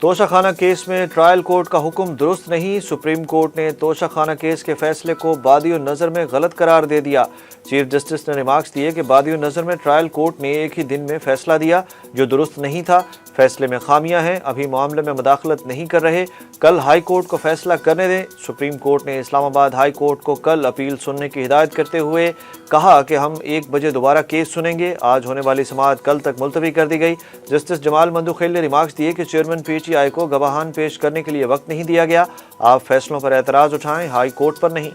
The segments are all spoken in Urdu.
توشہ خانہ کیس میں ٹرائل کورٹ کا حکم درست نہیں، سپریم کورٹ نے توشہ خانہ کیس کے فیصلے کو بادی النظر میں غلط قرار دے دیا۔ چیف جسٹس نے ریمارکس دیے کہ بادی النظر میں ٹرائل کورٹ نے ایک ہی دن میں فیصلہ دیا جو درست نہیں تھا، فیصلے میں خامیاں ہیں، ابھی معاملے میں مداخلت نہیں کر رہے، کل ہائی کورٹ کو فیصلہ کرنے دیں۔ سپریم کورٹ نے اسلام آباد ہائی کورٹ کو کل اپیل سننے کی ہدایت کرتے ہوئے کہا کہ ہم 1 بجے دوبارہ کیس سنیں گے۔ آج ہونے والی سماعت کل تک ملتوی کر دی گئی۔ جسٹس جمال مندوخیل نے ریمارکس دیے کہ چیئرمین پی ٹی آئی کو گواہان پیش کرنے کے لیے وقت نہیں دیا گیا، آپ فیصلوں پر اعتراض اٹھائیں، ہائی کورٹ پر نہیں۔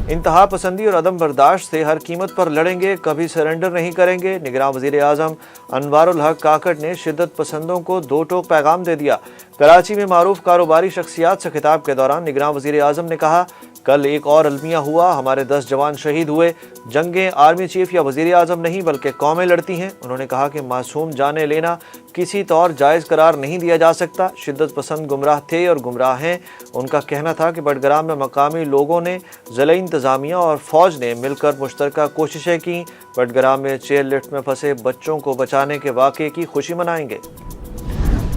انتہا پسندی اور عدم برداشت سے ہر قیمت پر لڑیں گے، کبھی سرنڈر نہیں کریں گے، نگراں وزیر اعظم انوار الحق کاکڑ نے شدت پسندوں کو 2 ٹوک پیغام دے دیا۔ کراچی میں معروف کاروباری شخصیات سے خطاب کے دوران نگراں وزیر اعظم نے کہا، کل ایک اور المیہ ہوا، ہمارے 10 جوان شہید ہوئے، جنگیں آرمی چیف یا وزیر اعظم نہیں بلکہ قومیں لڑتی ہیں۔ انہوں نے کہا کہ معصوم جانیں لینا کسی طور جائز قرار نہیں دیا جا سکتا۔ شدت پسند گمراہ تھے اور گمراہ ہیں۔ ان کا کہنا تھا کہ بٹگرام میں مقامی لوگوں نے، ضلعی انتظامیہ اور فوج نے مل کر مشترکہ کوششیں کیں، بٹگرام میں چیئر لفٹ میں پھنسے بچوں کو بچانے کے واقعے کی خوشی منائیں گے۔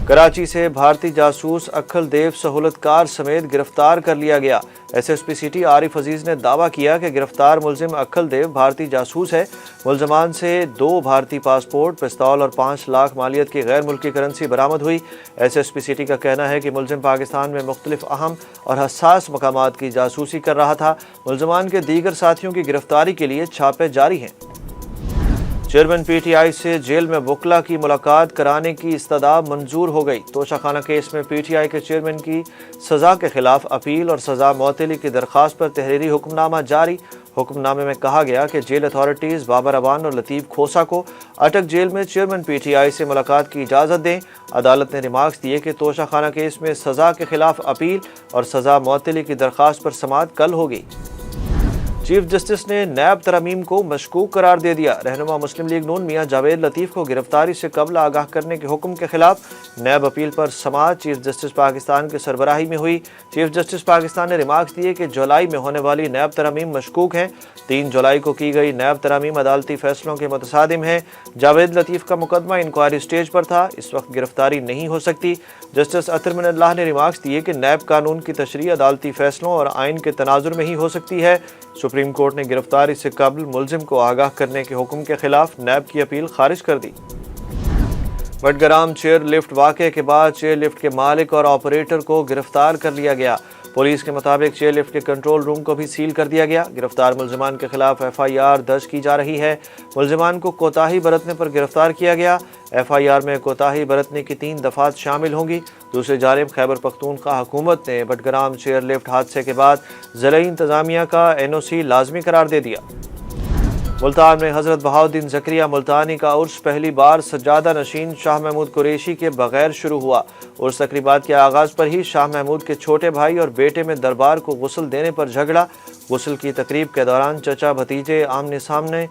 کراچی سے بھارتی جاسوس اکھل دیو سہولت کار سمیت گرفتار کر لیا گیا۔ ایس ایس پی سٹی عارف عزیز نے دعویٰ کیا کہ گرفتار ملزم اکھل دیو بھارتی جاسوس ہے۔ ملزمان سے 2 بھارتی پاسپورٹ، پستول اور 5 لاکھ مالیت کی غیر ملکی کرنسی برآمد ہوئی۔ ایس ایس پی سٹی کا کہنا ہے کہ ملزم پاکستان میں مختلف اہم اور حساس مقامات کی جاسوسی کر رہا تھا۔ ملزمان کے دیگر ساتھیوں کی گرفتاری کے لیے چھاپے جاری ہیں۔ چیئرمین پی ٹی آئی سے جیل میں وکلا کی ملاقات کرانے کی استدعا منظور ہو گئی۔ توشہ خانہ کیس میں پی ٹی آئی کے چیئرمین کی سزا کے خلاف اپیل اور سزا معطلی کی درخواست پر تحریری حکم نامہ جاری۔ حکم نامے میں کہا گیا کہ جیل اتھارٹیز بابر اعوان اور لطیف کھوسا کو اٹک جیل میں چیئرمین پی ٹی آئی سے ملاقات کی اجازت دیں۔ عدالت نے ریمارکس دیے کہ توشہ خانہ کیس میں سزا کے خلاف اپیل اور سزا معطلی کی درخواست پر سماعت کل ہوگی۔ چیف جسٹس نے نیب ترامیم کو مشکوک قرار دے دیا۔ رہنما مسلم لیگ نون میاں جاوید لطیف کو گرفتاری سے قبل آگاہ کرنے کے حکم کے خلاف نیب اپیل پر سماعت چیف جسٹس پاکستان کی سربراہی میں ہوئی۔ چیف جسٹس پاکستان نے ریمارکس دیے کہ جولائی میں ہونے والی نیب ترامیم مشکوک ہیں۔ 3 جولائی کو کی گئی نیب ترامیم عدالتی فیصلوں کے متصادم ہے۔ جاوید لطیف کا مقدمہ انکوائری سٹیج پر تھا، اس وقت گرفتاری نہیں ہو سکتی۔ جسٹس اطہر من اللہ نے ریمارکس دیے کہ نیب قانون کی تشریح عدالتی فیصلوں اور آئین کے تناظر میں ہی ہو سکتی ہے۔ سپریم کورٹ نے گرفتاری سے قبل ملزم کو آگاہ کرنے کے حکم کے خلاف نیب کی اپیل خارج کر دی۔ بٹگرام چیئر لفٹ واقعے کے بعد چیئر لفٹ کے مالک اور آپریٹر کو گرفتار کر لیا گیا۔ پولیس کے مطابق چیئر لفٹ کے کنٹرول روم کو بھی سیل کر دیا گیا۔ گرفتار ملزمان کے خلاف ایف آئی آر درج کی جا رہی ہے۔ ملزمان کو کوتاہی برتنے پر گرفتار کیا گیا۔ ایف آئی آر میں کوتاہی برتنے کی 3 دفعات شامل ہوں گی۔ دوسری جانب خیبر پختونخوا حکومت نے بٹگرام چیئر لفٹ حادثے کے بعد ضلعی انتظامیہ کا این او سی لازمی قرار دے دیا۔ ملتان میں حضرت بہاؤالدین زکریا ملتانی کا عرس پہلی بار سجادہ نشین شاہ محمود قریشی کے بغیر شروع ہوا۔ عرس تقریبات کے آغاز پر ہی شاہ محمود کے چھوٹے بھائی اور بیٹے میں دربار کو غسل دینے پر جھگڑا۔ غسل کی تقریب کے دوران چچا بھتیجے آمنے سامنے۔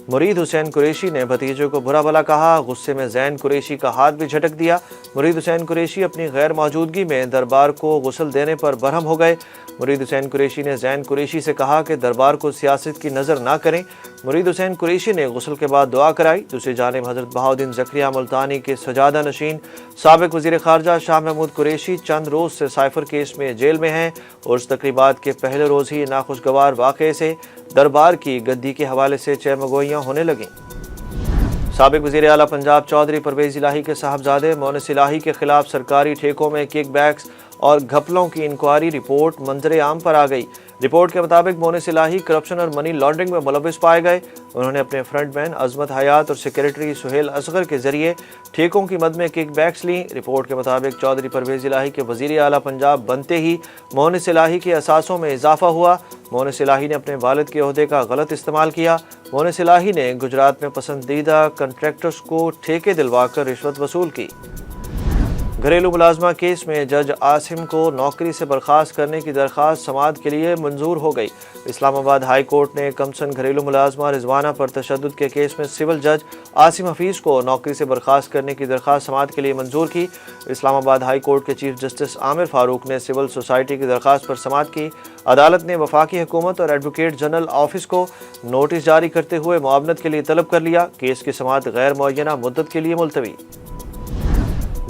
مرید حسین قریشی نے بھتیجے کو برا بھلا کہا، غصے میں زین قریشی کا ہاتھ بھی جھٹک دیا۔ مرید حسین قریشی اپنی غیر موجودگی میں دربار کو غسل دینے پر برہم ہو گئے۔ مرید حسین قریشی نے زین قریشی سے کہا کہ دربار کو سیاست کی نظر نہ کریں۔ مرید حسین قریشی نے غسل کے بعد دعا کرائی۔ دوسری جانب حضرت بہاؤالدین زکریا ملتانی کے سجادہ نشین سابق وزیر خارجہ شاہ محمود قریشی چند روز سے سائفر کیس میں جیل میں ہیں۔ عرس تقریبات کے پہلے روز ہی ناخوشگوار واقعے سے دربار کی گدی کے حوالے سے چہمگوئیاں ہونے لگیں۔ سابق وزیر اعلیٰ پنجاب چودھری پرویز الہی کے صاحبزادے مونس الہی کے خلاف سرکاری ٹھیکوں میں کک بیکس اور گھپلوں کی انکوائری رپورٹ منظر عام پر آ گئی۔ رپورٹ کے مطابق مونس الہی کرپشن اور منی لانڈرنگ میں ملوث پائے گئے۔ انہوں نے اپنے فرنٹ مین عظمت حیات اور سیکریٹری سہیل اصغر کے ذریعے ٹھیکوں کی مد میں کک بیکس لیں۔ رپورٹ کے مطابق چودھری پرویز الہی کے وزیر اعلیٰ پنجاب بنتے ہی مونس الہی کے اثاثوں میں اضافہ ہوا۔ مونس الہی نے اپنے والد کے عہدے کا غلط استعمال کیا۔ مونس الہی نے گجرات میں پسندیدہ کنٹریکٹرز کو ٹھیکے دلوا کر رشوت وصول کی۔ گھریلو ملازمہ کیس میں جج عاصم کو نوکری سے برخاست کرنے کی درخواست سماعت کے لیے منظور ہو گئی۔ اسلام آباد ہائی کورٹ نے کمسن گھریلو ملازمہ رضوانہ پر تشدد کے کیس میں سول جج عاصم حفیظ کو نوکری سے برخاست کرنے کی درخواست سماعت کے لیے منظور کی۔ اسلام آباد ہائی کورٹ کے چیف جسٹس عامر فاروق نے سول سوسائٹی کی درخواست پر سماعت کی۔ عدالت نے وفاقی حکومت اور ایڈوکیٹ جنرل آفس کو نوٹس جاری کرتے ہوئے معاونت کے لیے طلب کر لیا۔ کیس کی سماعت غیر معینہ مدت کے لیے ملتوی۔